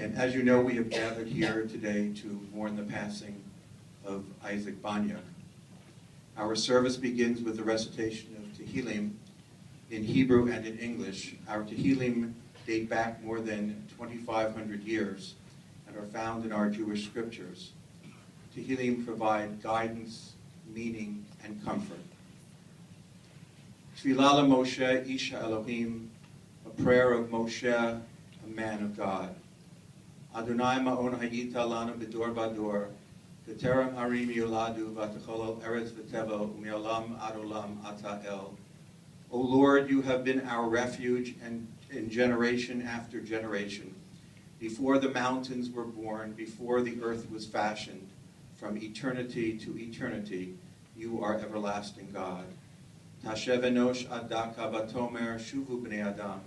And as you know, we have gathered here today to mourn the passing of Isaac Boniuk. Our service begins with the recitation of Tehillim in Hebrew and in English. Our Tehillim date back more than 2,500 years and are found in our Jewish scriptures. Tehillim provide guidance, meaning, and comfort. Tfilah Moshe, Isha Elohim, a prayer of Moshe, a man of God. Adonai ma'on hayita lanu b'dor b'dor, v'terem arim yoladu v'techolol eretz v'tevo u'me'olam ad olam ata el. O Lord, you have been our refuge and in generation after generation. Before the mountains were born, before the earth was fashioned, from eternity to eternity, you are everlasting God. Tashev enosh ad daka v'tomer shuvu b'nei adam.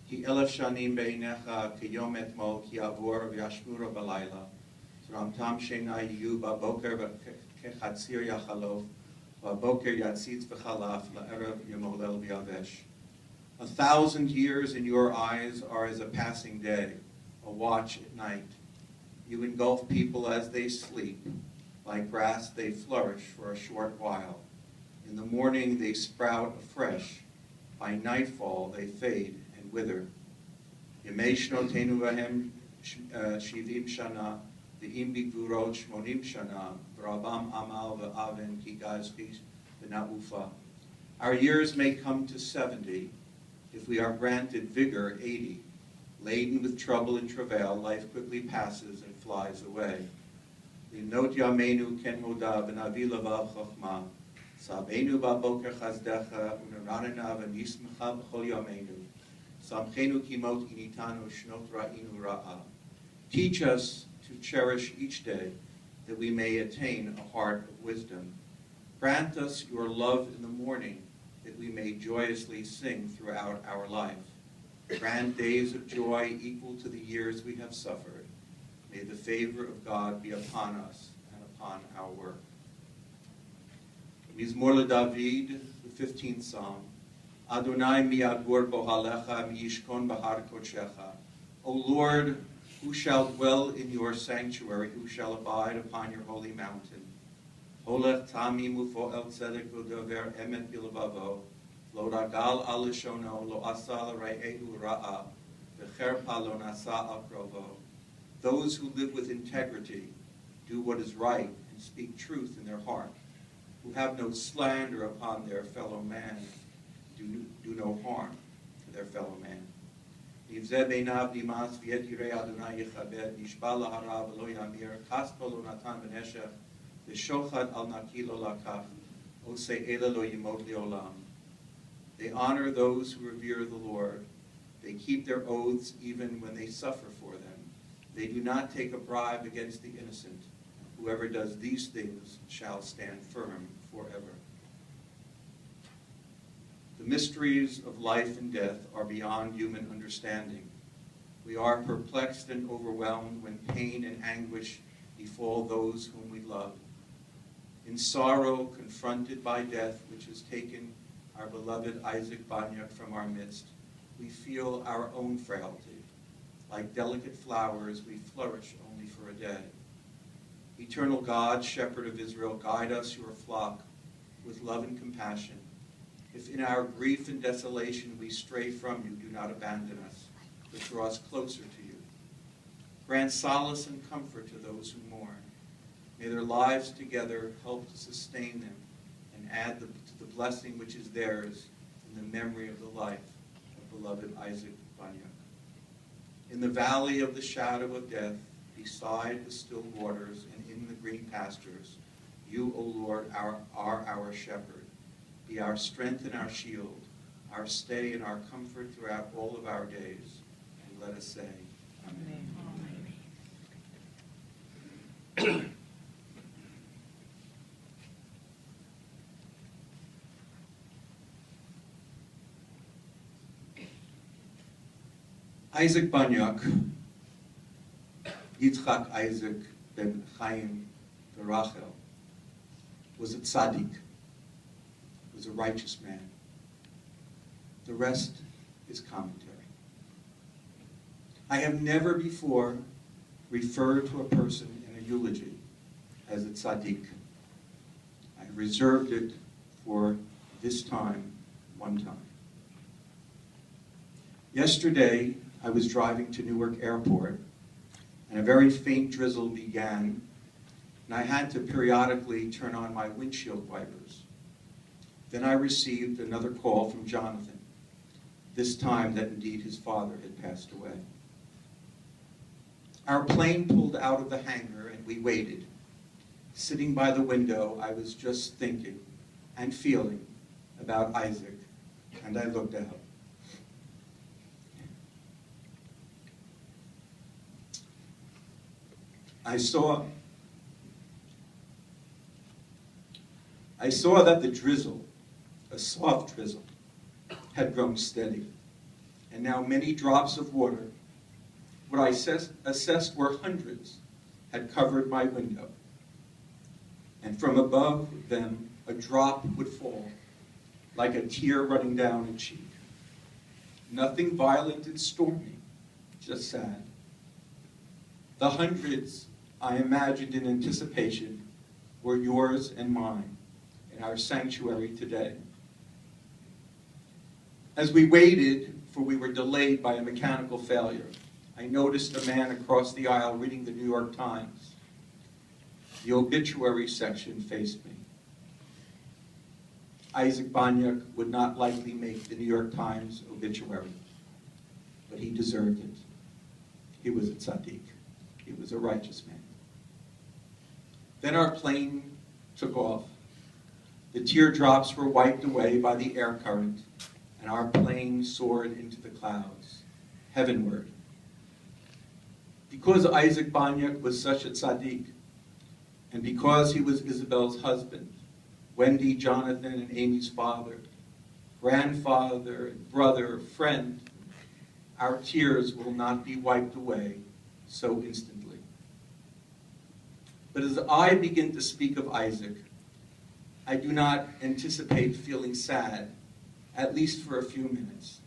Ki elef shanim beinecha kiyom etmol ki avor v'yashmura b'layla. Zramtam she'nai yiyu b'boker v'kechatzir yachalof v'boker yatzitz v'chalaf la'erev yemolel v'yavesh. 1,000 years in your eyes are as a passing day, a watch at night. You engulf people as they sleep. Like grass they flourish for a short while. In the morning they sprout afresh. By nightfall they fade and wither. Yemei shnotenu vahem shivim shana, v'im bigvurot shmonim shana, v'rabam amal v'aven ki gazchi v'na'ufa. Our years may come to 70, if we are granted vigor 80. Laden with trouble and travail, life quickly passes and flies away. Limnot yameinu ken hoda v'navi lavav chochma, Sabenu ba'boker chazdecha, u'neranena v'nismecha b'chol yameinu. Samchenu kimot initanu shnot ra'inu ra'a. Teach us to cherish each day, that we may attain a heart of wisdom. Grant us your love in the morning, that we may joyously sing throughout our life. Grant days of joy equal to the years we have suffered. May the favor of God be upon us and upon our work. Mizmor LeDavid, the 15th Psalm. Adonai mi'agur bohalecha mi'ishkon bahar kodshecha. O Lord, who shall dwell in your sanctuary, who shall abide upon your holy mountain? Holech tamim ufo'el tzedek v'dover emet bilvavo, lo ragal al lishono, lo asa l'ra'ehu ra'a, v'cherpa lo nasa al krovo. Those who live with integrity, do what is right, and speak truth in their heart, who have no slander upon their fellow man, do no harm to their fellow man. Nivzeh beinav dimas v'yet yirei Adonai yechabed, nishba lahara v'lo yamir, kaspa lo natan v'neshech, v'shochad al naki lo lakach, osei ela lo yimot li'olam. They honor those who revere the Lord. They keep their oaths even when they suffer for them. They do not take a bribe against the innocent. Whoever does these things shall stand firm forever. The mysteries of life and death are beyond human understanding. We are perplexed and overwhelmed when pain and anguish befall those whom we love. In sorrow, confronted by death, which has taken our beloved Isaac Boniuk from our midst, we feel our own frailty. Like delicate flowers, we flourish only for a day. Eternal God, Shepherd of Israel, guide us, your flock, with love and compassion. If in our grief and desolation we stray from you, do not abandon us, but draw us closer to you. Grant solace and comfort to those who mourn. May their lives together help to sustain them and add to the blessing which is theirs in the memory of the life of beloved Isaac Boniuk. In the valley of the shadow of death, beside the still waters and in the green pastures, you, O Lord, are our shepherd. Be our strength and our shield, our stay and our comfort throughout all of our days. And let us say, Amen. Amen. Isaac Boniuk, Yitzchak Isaac ben Chaim Rachel, was a tzaddik, was a righteous man. The rest is commentary. I have never before refer to a person in a eulogy as a tzaddik. I reserved it for this time, one time. Yesterday, I was driving to Newark Airport, and a very faint drizzle began, and I had to periodically turn on my windshield wipers. Then I received another call from Jonathan, this time that indeed his father had passed away. Our plane pulled out of the hangar and we waited. Sitting by the window, I was just thinking and feeling about Isaac, and I looked out. I saw that the drizzle, a soft drizzle, had grown steady, and now many drops of water, what I assessed were hundreds, had covered my window. And from above them, a drop would fall, like a tear running down a cheek. Nothing violent and stormy, just sad. The hundreds I imagined in anticipation were yours and mine in our sanctuary today. As we waited, for we were delayed by a mechanical failure, I noticed a man across the aisle reading the New York Times. The obituary section faced me. Isaac Boniuk would not likely make the New York Times obituary, but he deserved it. He was a tzaddik. He was a righteous man. Then our plane took off. The teardrops were wiped away by the air current, and our plane soared into the clouds, heavenward. Because Isaac Boniuk was such a tzaddik, and because he was Isabel's husband, Wendy, Jonathan, and Amy's father, grandfather, brother, friend, our tears will not be wiped away so instantly. But as I begin to speak of Isaac, I do not anticipate feeling sad, at least for a few minutes.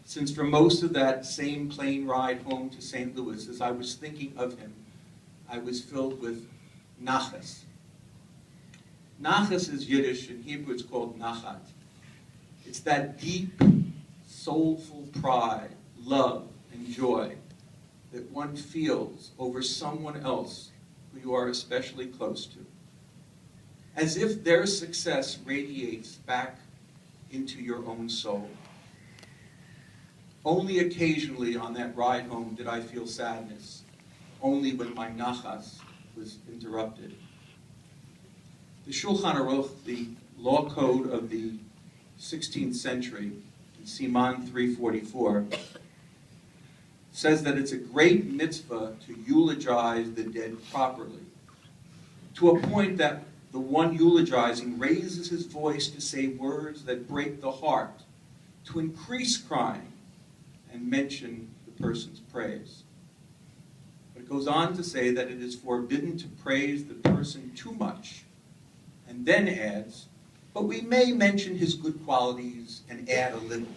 Since for most of that same plane ride home to St. Louis, as I was thinking of him, I was filled with nachas. Nachas is Yiddish. In Hebrew it's called nachat. It's that deep, soulful pride, love, and joy that one feels over someone else who you are especially close to. As if their success radiates back into your own soul. Only occasionally on that ride home did I feel sadness, only when my nachas was interrupted. The Shulchan Aruch, the law code of the 16th century, in Siman 344, says that it's a great mitzvah to eulogize the dead properly, to a point that the one eulogizing raises his voice to say words that break the heart, to increase crying and mention the person's praise. But it goes on to say that it is forbidden to praise the person too much, and then adds, but we may mention his good qualities and add a little.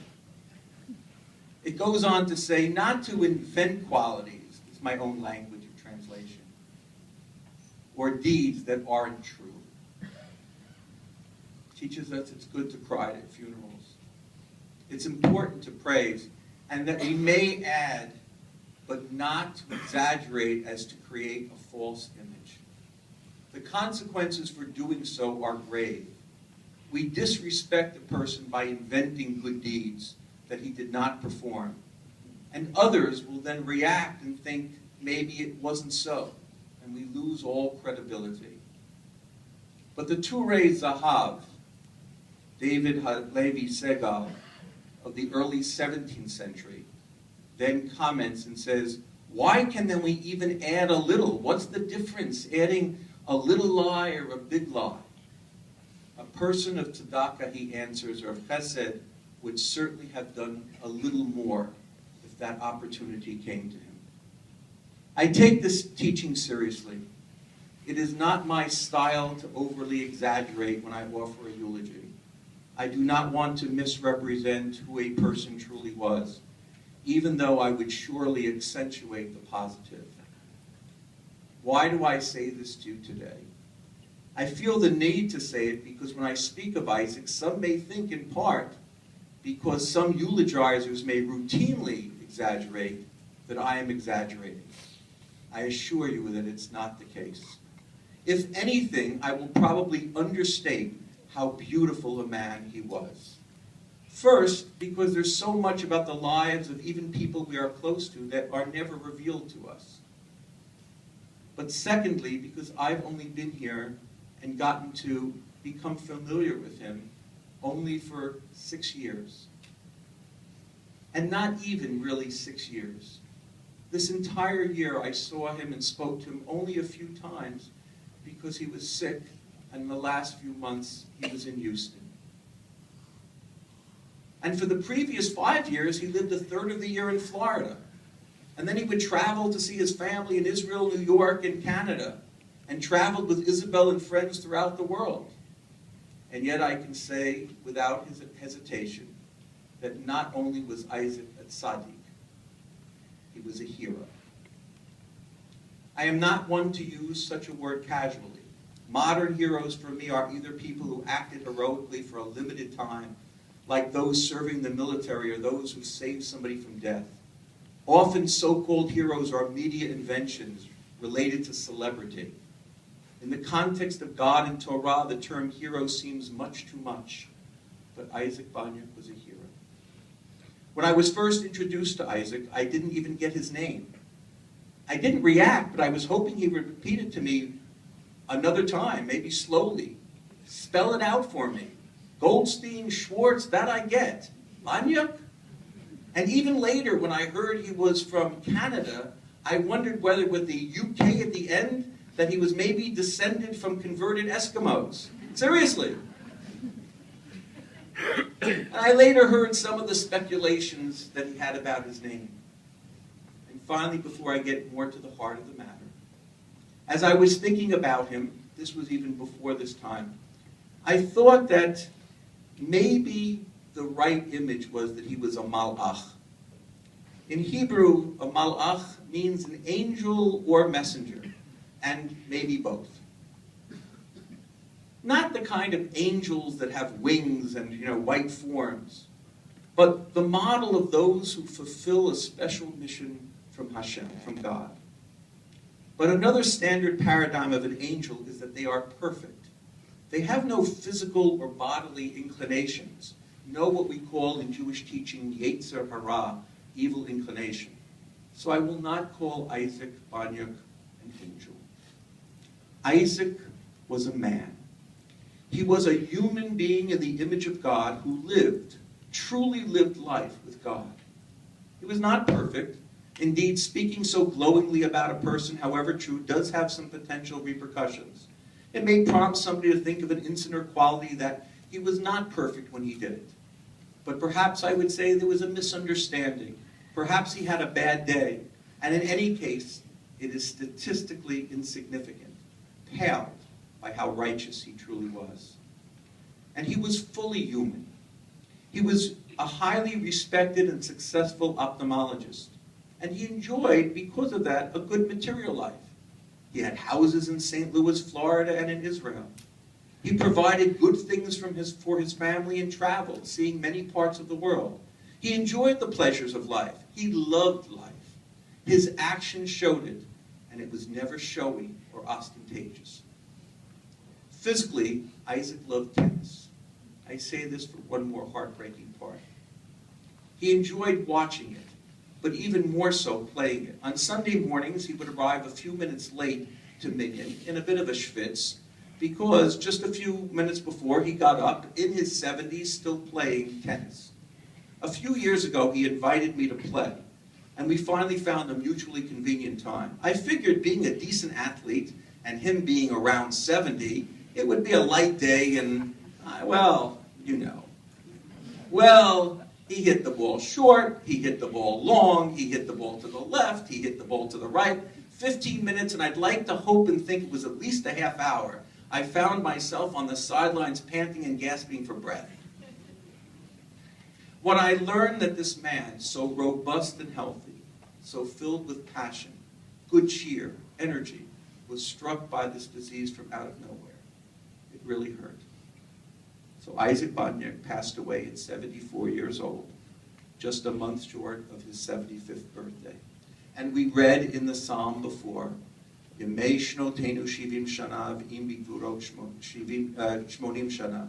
It goes on to say not to invent qualities, it's my own language of translation, or deeds that aren't true. Teaches us it's good to cry at funerals. It's important to praise, and that we may add, but not to exaggerate as to create a false image. The consequences for doing so are grave. We disrespect a person by inventing good deeds that he did not perform, and others will then react and think maybe it wasn't so, and we lose all credibility. But the Turei Zahav, David Halevi Segal, of the early 17th century, then comments and says, why can then we even add a little? What's the difference, adding a little lie or a big lie? A person of tzedakah, he answers, or of chesed, would certainly have done a little more if that opportunity came to him. I take this teaching seriously. It is not my style to overly exaggerate when I offer a eulogy. I do not want to misrepresent who a person truly was, even though I would surely accentuate the positive. Why do I say this to you today? I feel the need to say it because when I speak of Isaac, some may think in part, because some eulogizers may routinely exaggerate, that I am exaggerating. I assure you that it's not the case. If anything, I will probably understate how beautiful a man he was. First, because there's so much about the lives of even people we are close to that are never revealed to us. But secondly, because I've only been here and gotten to become familiar with him only for 6 years. And not even really 6 years. This entire year I saw him and spoke to him only a few times because he was sick, and the last few months he was in Houston. And for the previous 5 years, he lived a third of the year in Florida. And then he would travel to see his family in Israel, New York, and Canada, and traveled with Isabel and friends throughout the world. And yet I can say, without hesitation, that not only was Isaac a tzaddik, he was a hero. I am not one to use such a word casually. Modern heroes for me are either people who acted heroically for a limited time, like those serving the military or those who saved somebody from death. Often so-called heroes are media inventions related to celebrity. In the context of God and Torah, the term hero seems much too much, but Isaac Boniuk was a hero. When I was first introduced to Isaac, I didn't even get his name. I didn't react, but I was hoping he would repeat it to me another time, maybe slowly. Spell it out for me. Goldstein, Schwartz, that I get. Boniuk? And even later, when I heard he was from Canada, I wondered whether with the UK at the end, that he was maybe descended from converted Eskimos. Seriously. And I later heard some of the speculations that he had about his name. And finally, before I get more to the heart of the matter, as I was thinking about him, this was even before this time, I thought that maybe the right image was that he was a malach. In Hebrew, a malach means an angel or messenger, and maybe both. Not the kind of angels that have wings and white forms, but the model of those who fulfill a special mission from Hashem, from God. But another standard paradigm of an angel is that they are perfect. They have no physical or bodily inclinations, no what we call in Jewish teaching Yetzer Hara, evil inclination. So I will not call Isaac Boniuk an angel. Isaac was a man. He was a human being in the image of God who lived, truly lived life with God. He was not perfect. Indeed, speaking so glowingly about a person, however true, does have some potential repercussions. It may prompt somebody to think of an incident or quality that he was not perfect when he did it. But perhaps I would say there was a misunderstanding. Perhaps he had a bad day. And in any case, it is statistically insignificant, paled by how righteous he truly was. And he was fully human. He was a highly respected and successful ophthalmologist. And he enjoyed, because of that, a good material life. He had houses in St. Louis, Florida, and in Israel. He provided good things for his family and traveled, seeing many parts of the world. He enjoyed the pleasures of life. He loved life. His actions showed it, and it was never showy or ostentatious. Physically, Isaac loved tennis. I say this for one more heartbreaking part. He enjoyed watching it, but even more so playing it. On Sunday mornings, he would arrive a few minutes late to Minyan in a bit of a schwitz, because just a few minutes before he got up, in his 70s, still playing tennis. A few years ago, he invited me to play, and we finally found a mutually convenient time. I figured being a decent athlete, and him being around 70, it would be a light day, and, well, you know. Well, he hit the ball short, he hit the ball long, he hit the ball to the left, he hit the ball to the right. 15 minutes, and I'd like to hope and think it was at least a half hour. I found myself on the sidelines panting and gasping for breath. When I learned that this man, so robust and healthy, so filled with passion, good cheer, energy, was struck by this disease from out of nowhere. It really hurt. So Isaac Boniuk passed away at 74 years old, just a month short of his 75th birthday. And we read in the psalm before, Yemei shnotenu shivim shana v'im bigvurot shmonim shana.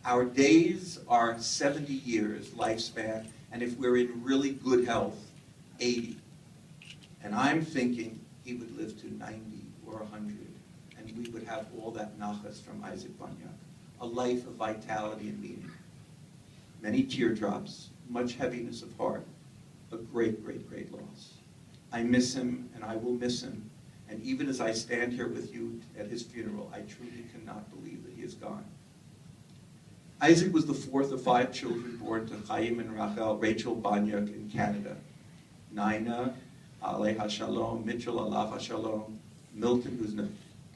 Our days are 70 years lifespan, and if we're in really good health, 80. And I'm thinking he would live to 90 or 100, and we would have all that nachas from Isaac Boniuk, a life of vitality and meaning. Many teardrops, much heaviness of heart, a great, great, great loss. I miss him, and I will miss him. And even as I stand here with you at his funeral, I truly cannot believe that he is gone. Isaac was the fourth of 5 children born to Chaim and Rachel Boniuk in Canada. Nina, Aleha Shalom, Mitchell, Alav Shalom, Milton, who's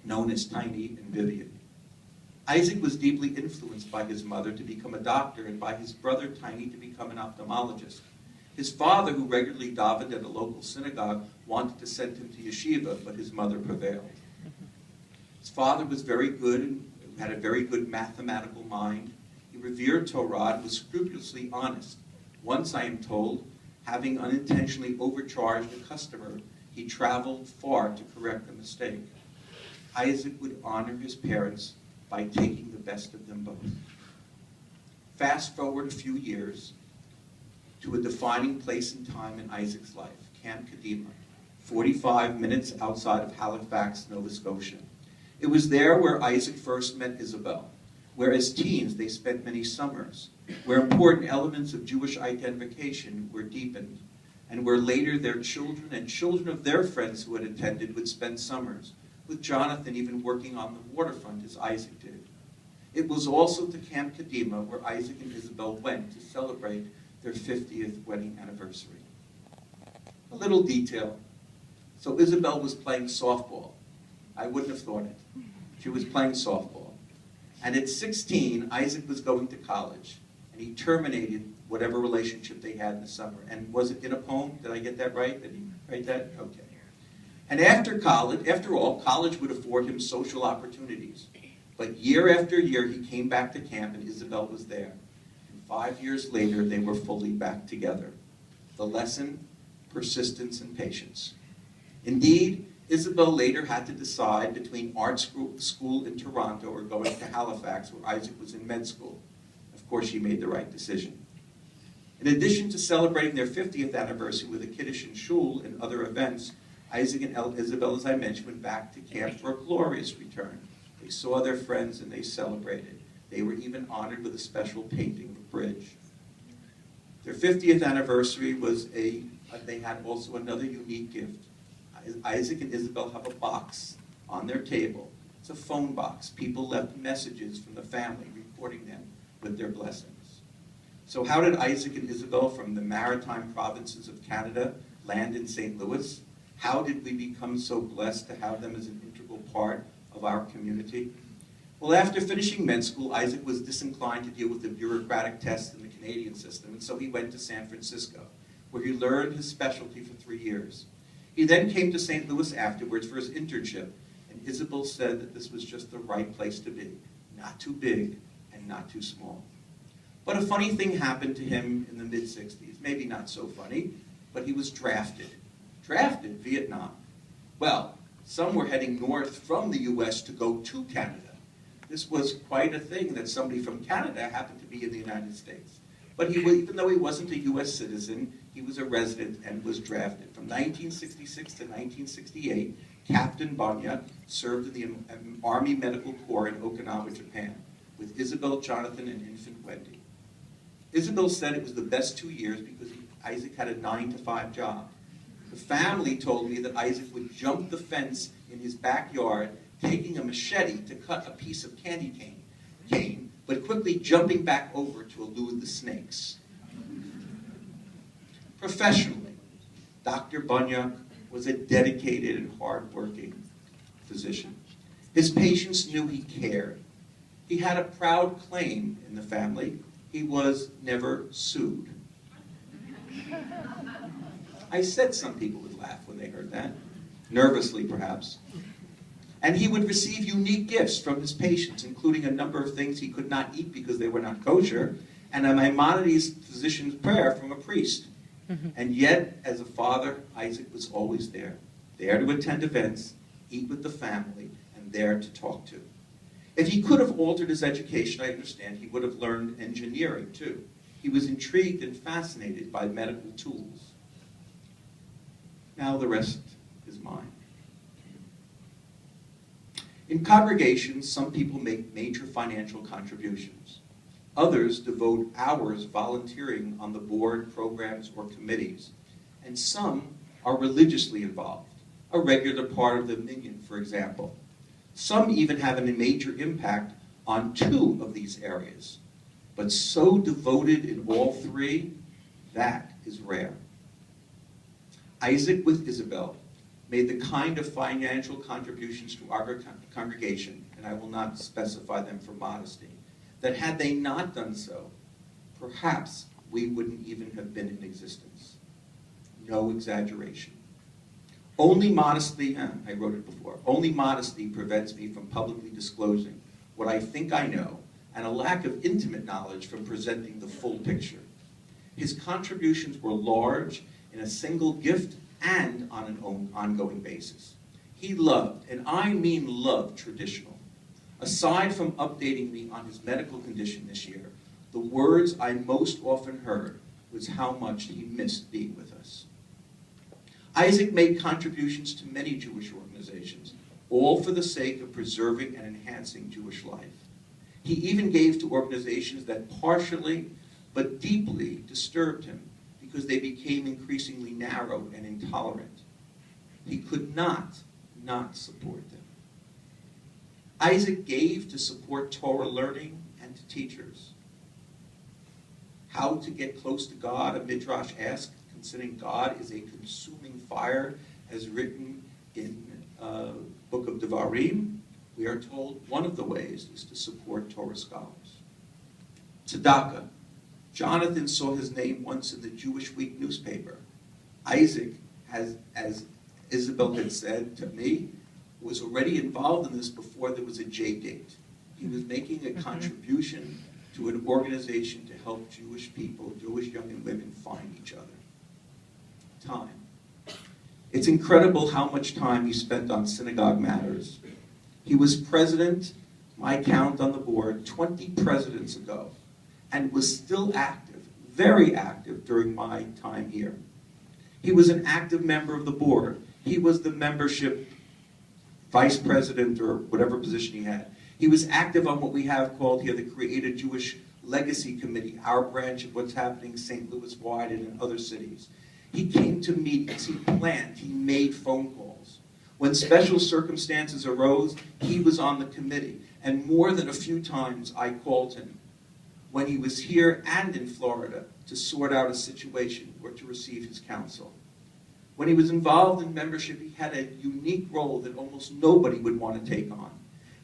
known as Tiny, and Vivian. Isaac was deeply influenced by his mother to become a doctor and by his brother Tiny to become an ophthalmologist. His father, who regularly davened at a local synagogue, wanted to send him to yeshiva, but his mother prevailed. His father was very good and had a very good mathematical mind. He revered Torah and was scrupulously honest. Once, I am told, having unintentionally overcharged a customer, he traveled far to correct the mistake. Isaac would honor his parents by taking the best of them both. Fast forward a few years to a defining place and time in Isaac's life, Camp Kadima, 45 minutes outside of Halifax, Nova Scotia. It was there where Isaac first met Isabel, where as teens they spent many summers, where important elements of Jewish identification were deepened, and where later their children and children of their friends who had attended would spend summers, with Jonathan even working on the waterfront as Isaac did. It was also to Camp Kadima where Isaac and Isabel went to celebrate their 50th wedding anniversary. A little detail. So Isabel was playing softball. I wouldn't have thought it. She was playing softball. And at 16, Isaac was going to college, and he terminated whatever relationship they had in the summer. And was it in a poem? Did I get that right? Did he write that? Okay. And after college, after all, college would afford him social opportunities. But year after year, he came back to camp, and Isabel was there. 5 years later, they were fully back together. The lesson, persistence and patience. Indeed, Isabel later had to decide between art school in Toronto or going to Halifax, where Isaac was in med school. Of course, she made the right decision. In addition to celebrating their 50th anniversary with a Kiddush in Shul and other events, Isaac and Isabel, as I mentioned, went back to camp for a glorious return. They saw their friends and they celebrated. They were even honored with a special painting of a bridge. Their 50th anniversary was they had also another unique gift. Isaac and Isabel have a box on their table. It's a phone box. People left messages from the family reporting them with their blessings. So how did Isaac and Isabel from the maritime provinces of Canada land in St. Louis? How did we become so blessed to have them as an integral part of our community? Well, after finishing med school, Isaac was disinclined to deal with the bureaucratic tests in the Canadian system, and so he went to San Francisco, where he learned his specialty for 3 years. He then came to St. Louis afterwards for his internship, and Isabel said that this was just the right place to be, not too big and not too small. But a funny thing happened to him in the mid-60s, maybe not so funny, but he was drafted. Drafted, Vietnam. Well, some were heading north from the US to go to Canada. This was quite a thing that somebody from Canada happened to be in the United States. But even though he wasn't a US citizen, he was a resident and was drafted. From 1966 to 1968, Captain Boniuk served in the Army Medical Corps in Okinawa, Japan, with Isabel, Jonathan, and infant Wendy. Isabel said it was the best 2 years because Isaac had a 9-to-5 job. The family told me that Isaac would jump the fence in his backyard, taking a machete to cut a piece of candy cane, but quickly jumping back over to elude the snakes. Professionally, Dr. Boniuk was a dedicated and hard-working physician. His patients knew he cared. He had a proud claim in the family. He was never sued. I said some people would laugh when they heard that, nervously perhaps. And he would receive unique gifts from his patients, including a number of things he could not eat because they were not kosher, and a Maimonides physician's prayer from a priest. And yet, as a father, Isaac was always there to attend events, eat with the family, and there to talk to. If he could have altered his education, I understand, he would have learned engineering too. He was intrigued and fascinated by medical tools. Now the rest is mine. In congregations, some people make major financial contributions. Others devote hours volunteering on the board, programs, or committees. And some are religiously involved, a regular part of the minyan, for example. Some even have a major impact on 2 of these areas. But so devoted in all 3, that is rare. Isaac with Isabel made the kind of financial contributions to our congregation, and I will not specify them for modesty, that had they not done so, perhaps we wouldn't even have been in existence. No exaggeration. Only modesty, I wrote it before, only modesty prevents me from publicly disclosing what I think I know, and a lack of intimate knowledge from presenting the full picture. His contributions were large in a single gift and on an ongoing basis. He loved, and I mean loved, traditional. Aside from updating me on his medical condition this year, the words I most often heard was how much he missed being with us. Isaac made contributions to many Jewish organizations, all for the sake of preserving and enhancing Jewish life. He even gave to organizations that partially but deeply disturbed him because they became increasingly narrow and intolerant. He could not support them. Isaac gave to support Torah learning and to teachers. How to get close to God, a midrash asked, considering God is a consuming fire, as written in book of Devarim. We are told one of the ways is to support Torah scholars. Tzedakah. Jonathan saw his name once in the Jewish Week newspaper. Isaac, as Isabel had said to me, was already involved in this before there was a J date. He was making a contribution to an organization to help Jewish people, Jewish young and women, find each other. Time. It's incredible how much time he spent on synagogue matters. He was president, my count on the board, 20 presidents ago, and was still active, very active during my time here. He was an active member of the board. He was the membership vice president or whatever position he had. He was active on what we have called here the Creative Jewish Legacy Committee, our branch of what's happening St. Louis-wide and in other cities. He came to meetings, he planned, he made phone calls. When special circumstances arose, he was on the committee, and more than a few times I called him when he was here and in Florida to sort out a situation or to receive his counsel. When he was involved in membership, he had a unique role that almost nobody would want to take on.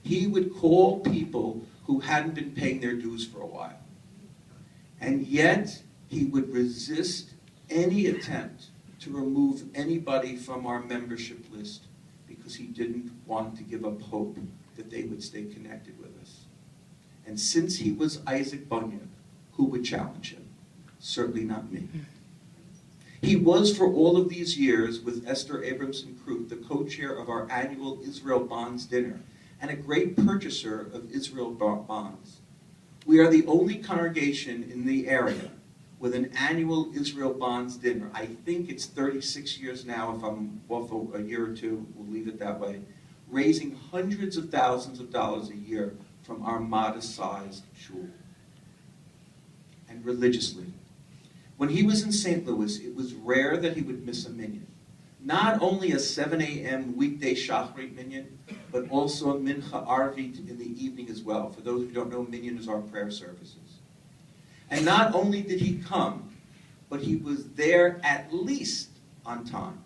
He would call people who hadn't been paying their dues for a while. And yet, he would resist any attempt to remove anybody from our membership list because he didn't want to give up hope that they would stay connected with us. And since he was Isaac Boniuk, who would challenge him? Certainly not me. He was, for all of these years, with Esther Abramson-Krut, the co-chair of our annual Israel Bonds Dinner, and a great purchaser of Israel bonds. We are the only congregation in the area with an annual Israel Bonds Dinner. I think it's 36 years now, if I'm off a year or two, we'll leave it that way, raising hundreds of thousands of dollars a year from our modest-sized shul. And religiously. When he was in St. Louis, it was rare that he would miss a minyan. Not only a 7 a.m. weekday Shachrit minyan, but also a Mincha Arvit in the evening as well. For those who don't know, minyan is our prayer services. And not only did he come, but he was there at least on time.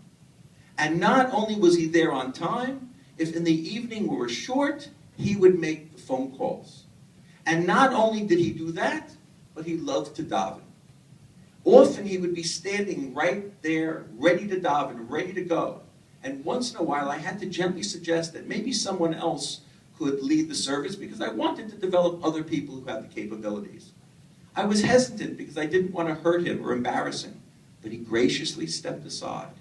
And not only was he there on time, if in the evening we were short, he would make the phone calls. And not only did he do that, but he loved to daven. Often he would be standing right there, ready to daven, ready to go. And once in a while, I had to gently suggest that maybe someone else could lead the service because I wanted to develop other people who had the capabilities. I was hesitant because I didn't want to hurt him or embarrass him, but he graciously stepped aside.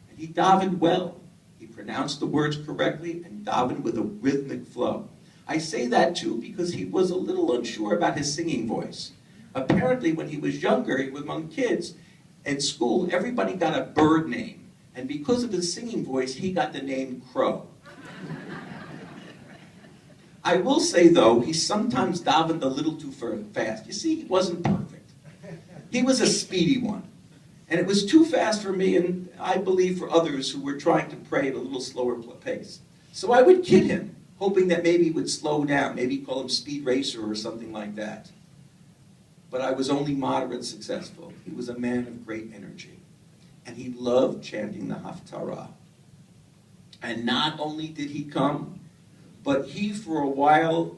And he davened well. He pronounced the words correctly and davened with a rhythmic flow. I say that too because he was a little unsure about his singing voice. Apparently, when he was younger, he was among kids at school, everybody got a bird name. And because of his singing voice, he got the name Crow. I will say, though, he sometimes davened a little too fast. You see, he wasn't perfect. He was a speedy one. And it was too fast for me, and I believe for others who were trying to pray at a little slower pace. So I would kid him, hoping that maybe he would slow down, maybe call him Speed Racer or something like that. But I was only moderate successful. He was a man of great energy. And he loved chanting the Haftarah. And not only did he come, but he, for a while,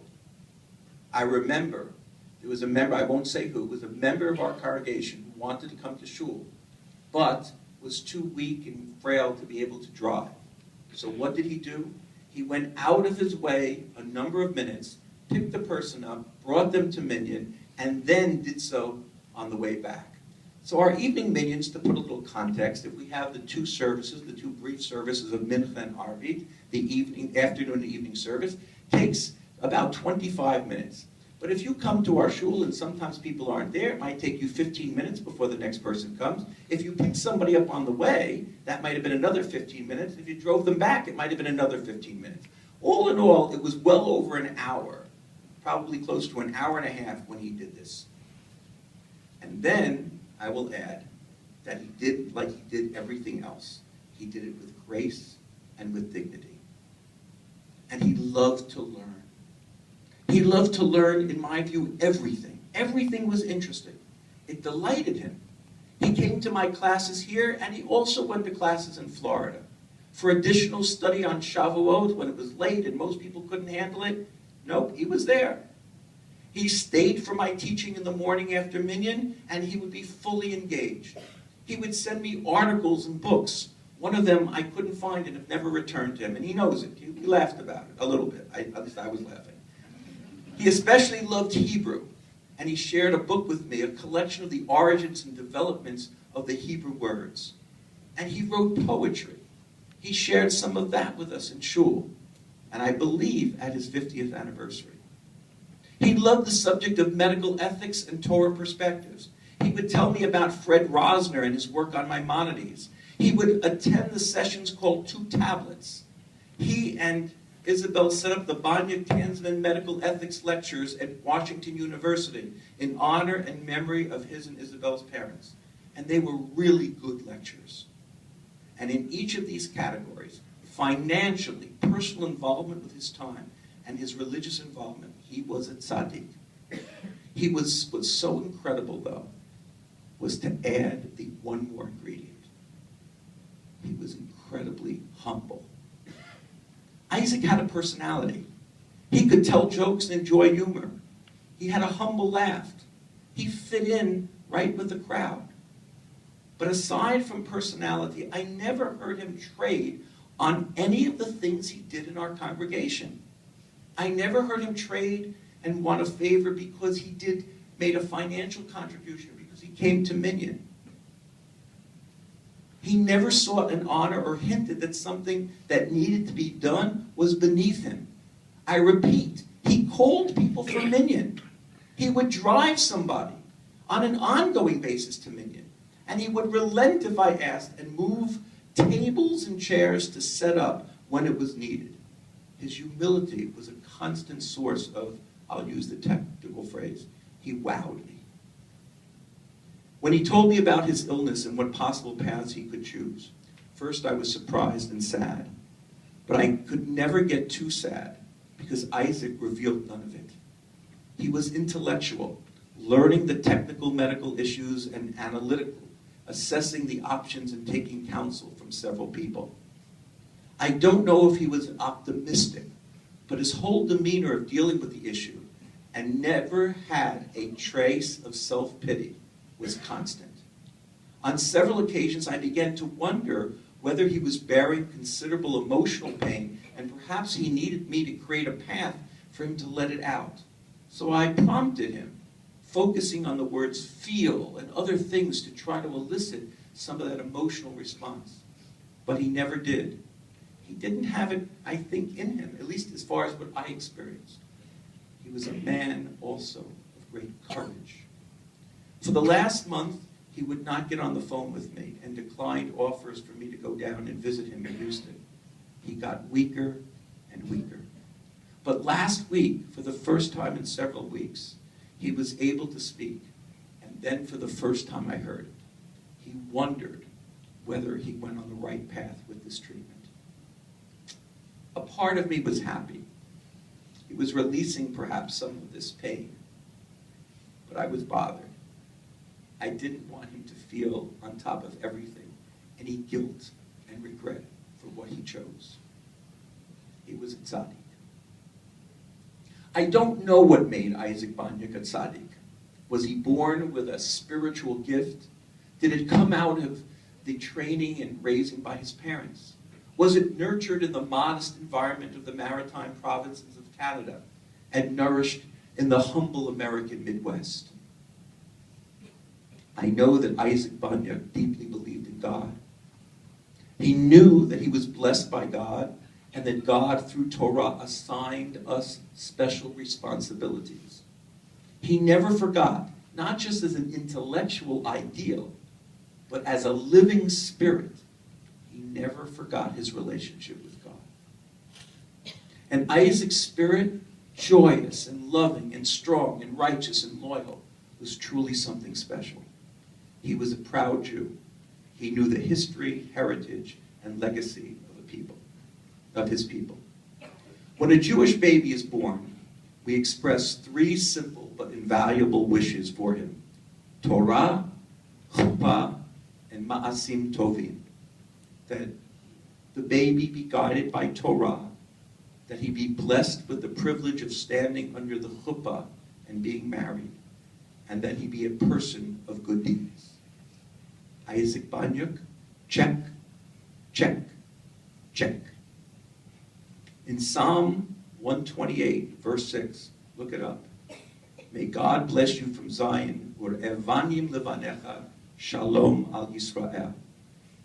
I remember, there was a member, I won't say who, was a member of our congregation who wanted to come to shul, but was too weak and frail to be able to drive. So what did he do? He went out of his way a number of minutes, picked the person up, brought them to Minyan, and then did so on the way back. So our evening minions, to put a little context, if we have the two services, the two brief services of Mincha and Arvit, the afternoon and evening service, takes about 25 minutes. But if you come to our shul and sometimes people aren't there, it might take you 15 minutes before the next person comes. If you pick somebody up on the way, that might have been another 15 minutes. If you drove them back, it might have been another 15 minutes. All in all, it was well over an hour, probably close to an hour and a half when he did this. And then, I will add that he did like he did everything else. He did it with grace and with dignity. And he loved to learn. He loved to learn, in my view, everything. Everything was interesting. It delighted him. He came to my classes here, and he also went to classes in Florida. For additional study on Shavuot, when it was late and most people couldn't handle it, nope, he was there. He stayed for my teaching in the morning after Minyan, and he would be fully engaged. He would send me articles and books. One of them I couldn't find and have never returned to him, and he knows it. He laughed about it a little bit. At least I was laughing. He especially loved Hebrew, and he shared a book with me, a collection of the origins and developments of the Hebrew words. And he wrote poetry. He shared some of that with us in shul, and I believe at his 50th anniversary. He loved the subject of medical ethics and Torah perspectives. He would tell me about Fred Rosner and his work on Maimonides. He would attend the sessions called Two Tablets. He and Isabel set up the Boniuk Tansman Medical Ethics Lectures at Washington University in honor and memory of his and Isabel's parents. And they were really good lectures. And in each of these categories, financially, personal involvement with his time, and his religious involvement, he was a tzaddik. He was what's so incredible, though, was to add the one more ingredient. He was incredibly humble. Isaac had a personality. He could tell jokes and enjoy humor. He had a humble laugh. He fit in right with the crowd. But aside from personality, I never heard him trade on any of the things he did in our congregation. I never heard him trade and want a favor because he made a financial contribution, because he came to Minyan. He never sought an honor or hinted that something that needed to be done was beneath him. I repeat, he called people for Minyan. He would drive somebody on an ongoing basis to Minyan, and he would relent if I asked and move tables and chairs to set up when it was needed. His humility was a constant source of, I'll use the technical phrase, he wowed me. When he told me about his illness and what possible paths he could choose, first I was surprised and sad. But I could never get too sad because Isaac revealed none of it. He was intellectual, learning the technical medical issues and analytical, assessing the options and taking counsel from several people. I don't know if he was optimistic, but his whole demeanor of dealing with the issue and never had a trace of self-pity was constant. On several occasions, I began to wonder whether he was bearing considerable emotional pain, and perhaps he needed me to create a path for him to let it out. So I prompted him, focusing on the words feel and other things to try to elicit some of that emotional response. But he never did. He didn't have it, I think, in him, at least as far as what I experienced. He was a man also of great courage. For the last month, he would not get on the phone with me and declined offers for me to go down and visit him in Houston. He got weaker and weaker. But last week, for the first time in several weeks, he was able to speak. And then for the first time I heard it. He wondered whether he went on the right path with this treatment. A part of me was happy. He was releasing perhaps some of this pain. But I was bothered. I didn't want him to feel, on top of everything, any guilt and regret for what he chose. He was a tzaddik. I don't know what made Isaac Boniuk a tzaddik. Was he born with a spiritual gift? Did it come out of the training and raising by his parents? Was it nurtured in the modest environment of the maritime provinces of Canada and nourished in the humble American Midwest? I know that Isaac Boniuk deeply believed in God. He knew that he was blessed by God and that God, through Torah, assigned us special responsibilities. He never forgot, not just as an intellectual ideal, but as a living spirit. He never forgot his relationship with God. And Isaac's spirit, joyous and loving and strong and righteous and loyal, was truly something special. He was a proud Jew. He knew the history, heritage, and legacy of his people. When a Jewish baby is born, we express three simple but invaluable wishes for him: Torah, chuppah, and ma'asim tovim. That the baby be guided by Torah, that he be blessed with the privilege of standing under the chuppah and being married, and that he be a person of good deeds. Isaac Boniuk, check, check, check. In Psalm 128, verse 6, look it up. May God bless you from Zion, Evanim levanecha, shalom al Yisrael.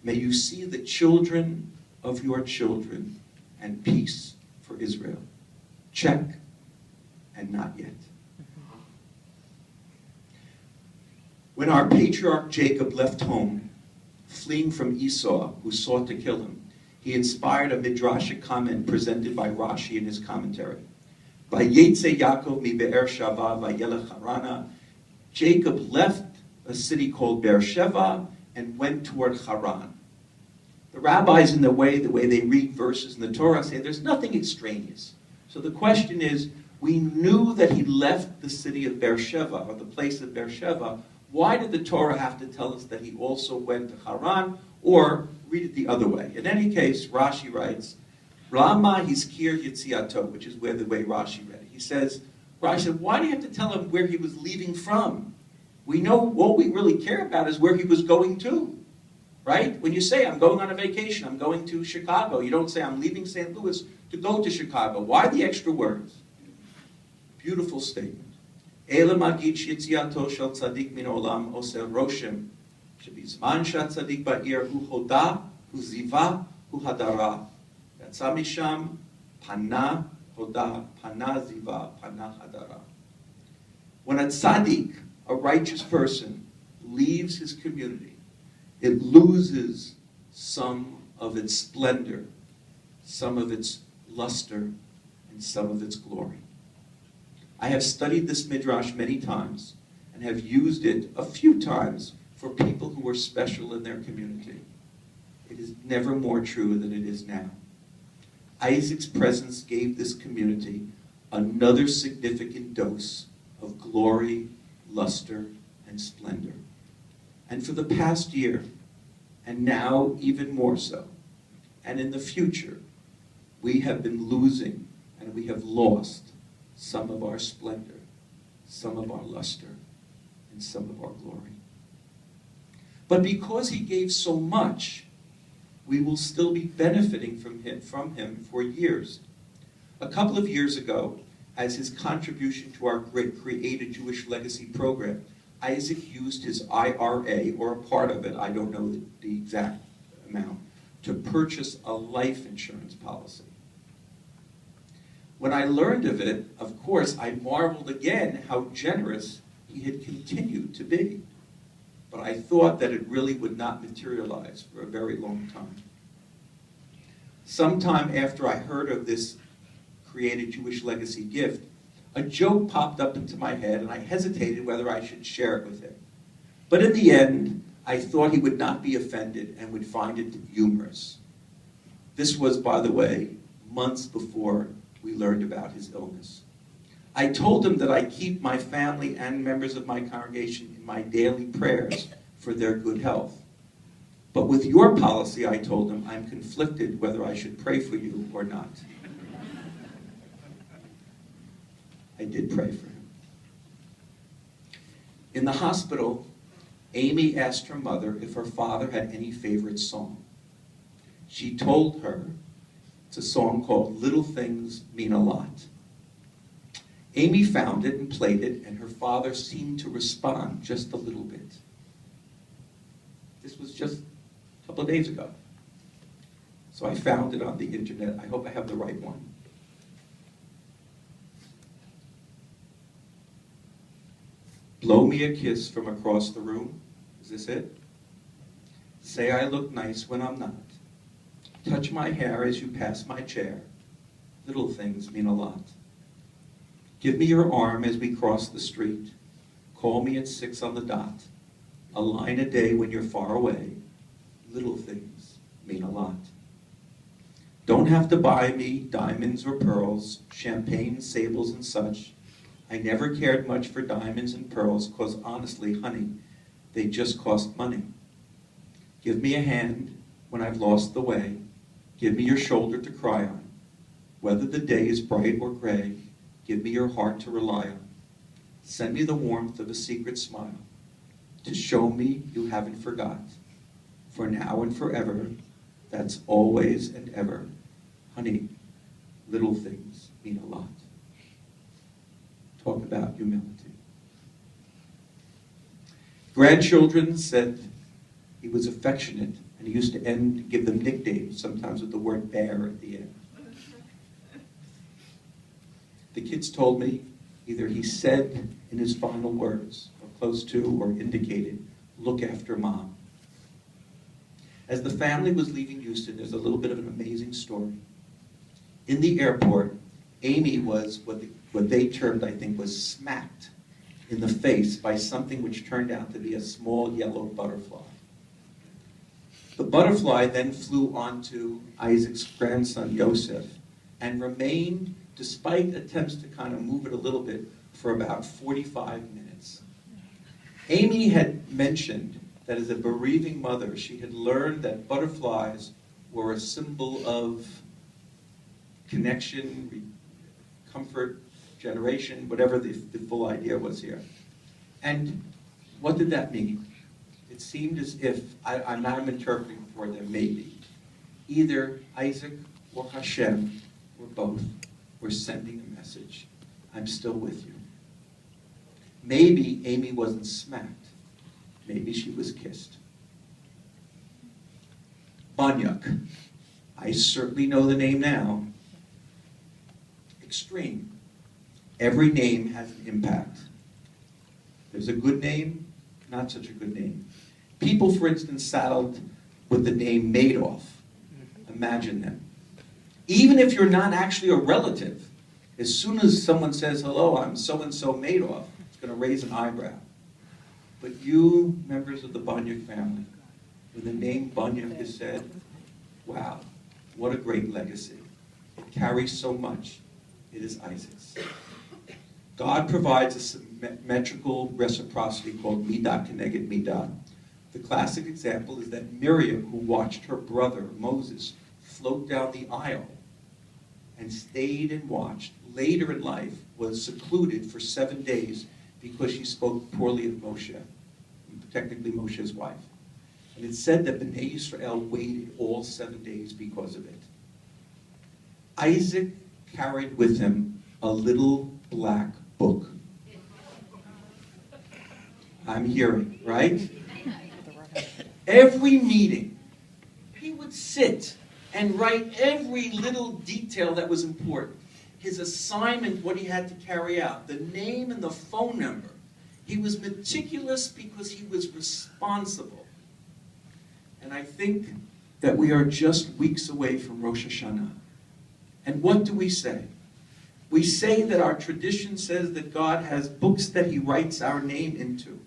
May you see the children of your children and peace for Israel. Check and not yet. When our patriarch Jacob left home, fleeing from Esau, who sought to kill him, he inspired a midrashic comment presented by Rashi in his commentary. Vayetze Yaakov mi Be'er Sheva vayelech Harana. Jacob left a city called Beersheba and went toward Haran. The rabbis, in the way they read verses in the Torah, say there's nothing extraneous. So the question is, we knew that he left the city of Beersheba, or the place of Beersheba. Why did the Torah have to tell us that he also went to Haran? Or read it the other way. In any case, Rashi writes, Rama Hizkir Yitziato, which is the way Rashi read it. He says, Rashi said, why do you have to tell him where he was leaving from? We know what we really care about is where he was going to. Right? When you say, I'm going on a vacation, I'm going to Chicago, you don't say, I'm leaving St. Louis to go to Chicago. Why the extra words? Beautiful statement. Ele magid shitziato shel tzadik min olam oser roshem shebizman shatzadik ba'ir hu hoda hu ziva hu hadara yatsa misham pana hoda pana ziva pana hadara. When a tzaddik, a righteous person, leaves his community, it loses some of its splendor, some of its luster, and some of its glory. I have studied this midrash many times and have used it a few times for people who were special in their community. It is never more true than it is now. Isaac's presence gave this community another significant dose of glory, luster, and splendor. And for the past year, and now even more so, and in the future, we have been losing and we have lost some of our splendor, some of our luster, and some of our glory. But because he gave so much, we will still be benefiting from him for years. A couple of years ago, as his contribution to our Create a Jewish Legacy program, Isaac used his IRA, or a part of it, I don't know the exact amount, to purchase a life insurance policy. When I learned of it, of course, I marveled again how generous he had continued to be. But I thought that it really would not materialize for a very long time. Sometime after I heard of this Create a Jewish Legacy gift, a joke popped up into my head, and I hesitated whether I should share it with him. But in the end, I thought he would not be offended and would find it humorous. This was, by the way, months before we learned about his illness. I told him that I keep my family and members of my congregation in my daily prayers for their good health. But with your policy, I told him, I'm conflicted whether I should pray for you or not. I did pray for him. In the hospital, Amy asked her mother if her father had any favorite song. She told her it's a song called Little Things Mean a Lot. Amy found it and played it, and her father seemed to respond just a little bit. This was just a couple of days ago. So I found it on the internet. I hope I have the right one. Blow me a kiss from across the room. Is this it? Say I look nice when I'm not. Touch my hair as you pass my chair. Little things mean a lot. Give me your arm as we cross the street. Call me at 6 on the dot. A line a day when you're far away. Little things mean a lot. Don't have to buy me diamonds or pearls, champagne, sables, and such. I never cared much for diamonds and pearls, 'cause honestly, honey, they just cost money. Give me a hand when I've lost the way. Give me your shoulder to cry on. Whether the day is bright or gray, give me your heart to rely on. Send me the warmth of a secret smile to show me you haven't forgot. For now and forever, that's always and ever. Honey, little things mean a lot. Talk about humility. Grandchildren said he was affectionate, and he used to give them nicknames, sometimes with the word bear at the end. The kids told me either he said in his final words, or close to, or indicated, look after mom. As the family was leaving Houston, there's a little bit of an amazing story. In the airport, Amy was what they termed, I think, was smacked in the face by something which turned out to be a small yellow butterfly. The butterfly then flew onto Isaac's grandson, Joseph, and remained, despite attempts to kind of move it a little bit, for about 45 minutes. Amy had mentioned that as a bereaving mother, she had learned that butterflies were a symbol of connection, comfort, generation, whatever the full idea was here. And what did that mean? It seemed as if, I'm interpreting for them, maybe, either Isaac or Hashem, or both, were sending a message. I'm still with you. Maybe Amy wasn't smacked. Maybe she was kissed. Boniuk. I certainly know the name now. Extreme. Every name has an impact. There's a good name, not such a good name. People, for instance, saddled with the name Madoff. Imagine them. Even if you're not actually a relative, as soon as someone says, hello, I'm so-and-so Madoff, it's going to raise an eyebrow. But you, members of the Boniuk family, when the name Boniuk is said, wow, what a great legacy. It carries so much. It is Isaac's. God provides a symmetrical reciprocity called midah keneged midah. The classic example is that Miriam, who watched her brother Moses float down the aisle and stayed and watched, later in life was secluded for 7 days because she spoke poorly of Moshe, technically Moshe's wife. And it said that Bnei Israel waited all 7 days because of it. Isaac carried with him a little black book. I'm hearing, right? Every meeting, he would sit and write every little detail that was important. His assignment, what he had to carry out, the name and the phone number. He was meticulous because he was responsible. And I think that we are just weeks away from Rosh Hashanah. And what do we say? We say that our tradition says that God has books that he writes our name into.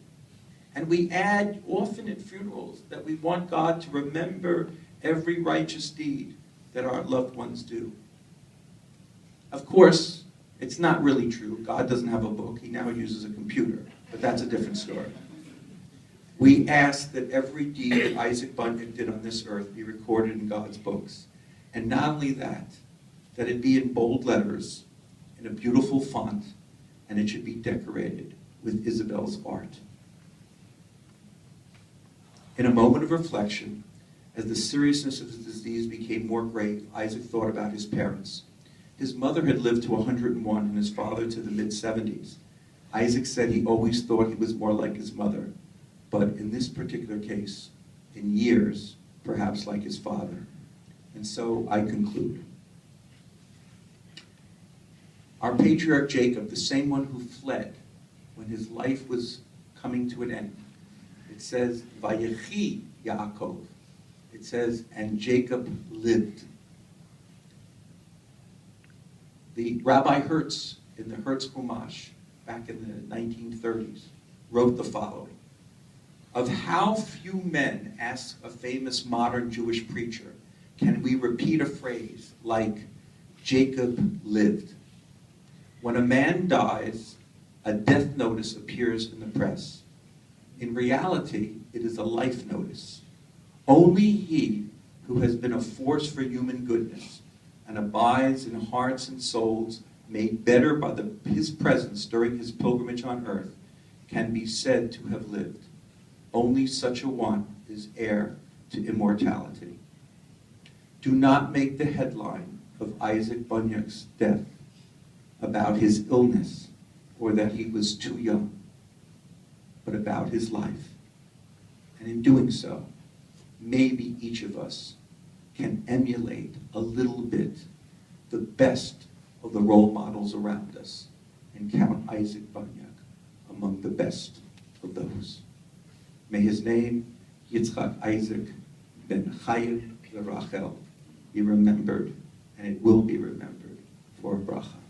And we add often at funerals that we want God to remember every righteous deed that our loved ones do. Of course, it's not really true. God doesn't have a book. He now uses a computer. But that's a different story. We ask that every deed that Isaac Boniuk did on this earth be recorded in God's books. And not only that, that it be in bold letters, in a beautiful font, and it should be decorated with Isabel's art. In a moment of reflection, as the seriousness of his disease became more grave, Isaac thought about his parents. His mother had lived to 101 and his father to the mid-70s. Isaac said he always thought he was more like his mother, but in this particular case, in years, perhaps like his father. And so I conclude. Our patriarch Jacob, the same one who fled when his life was coming to an end, it says, Vayechi Yaakov. It says, and Jacob lived. The Rabbi Hertz, in the Hertz Chumash, back in the 1930s, wrote the following. Of how few men, asks a famous modern Jewish preacher, can we repeat a phrase like, Jacob lived? When a man dies, a death notice appears in the press. In reality, it is a life notice. Only he who has been a force for human goodness and abides in hearts and souls made better by his presence during his pilgrimage on earth can be said to have lived. Only such a one is heir to immortality. Do not make the headline of Isaac Boniuk's death about his illness or that he was too young, but about his life. And in doing so, maybe each of us can emulate a little bit the best of the role models around us and count Isaac Boniuk among the best of those. May his name, Yitzchak Isaac ben Chaim Rachel, be remembered, and it will be remembered for a bracha.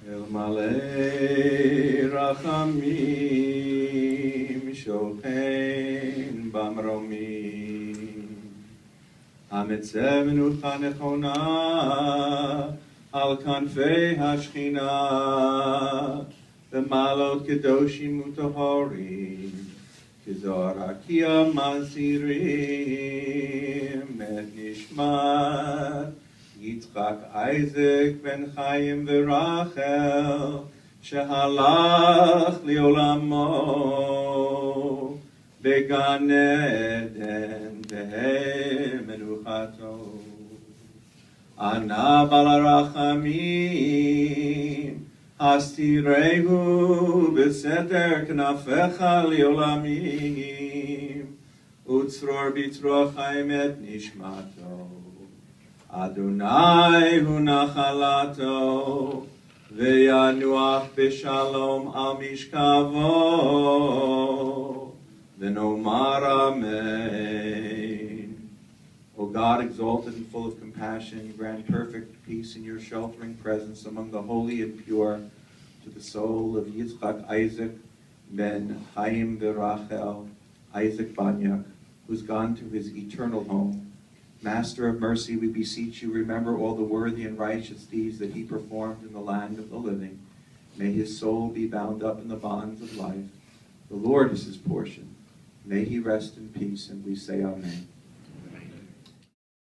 El malei rachamim shochen bamromim hametzevenu chanechona al kanfei hashchina b'malot kedoshim utohorim kizor akia mazirim et nishmat Yitzchak Isaac ben Chaim v'Rachel shehalach liolamo began Eden tehei menuchato ana bal harachamim hastirehu b'seter knafecha liolamim utzror bitzroch chaim et nishmato Adonai hu nachalato ve'yanuach b'shalom al mishkavo v'nomar amen. O God, exalted and full of compassion, grant perfect peace in your sheltering presence among the holy and pure to the soul of Yitzchak Isaac ben Chaim v'Rachel, Isaac Boniuk, who's gone to his eternal home. Master of mercy, we beseech you, remember all the worthy and righteous deeds that he performed in the land of the living. May his soul be bound up in the bonds of life. The Lord is his portion. May he rest in peace, and we say amen.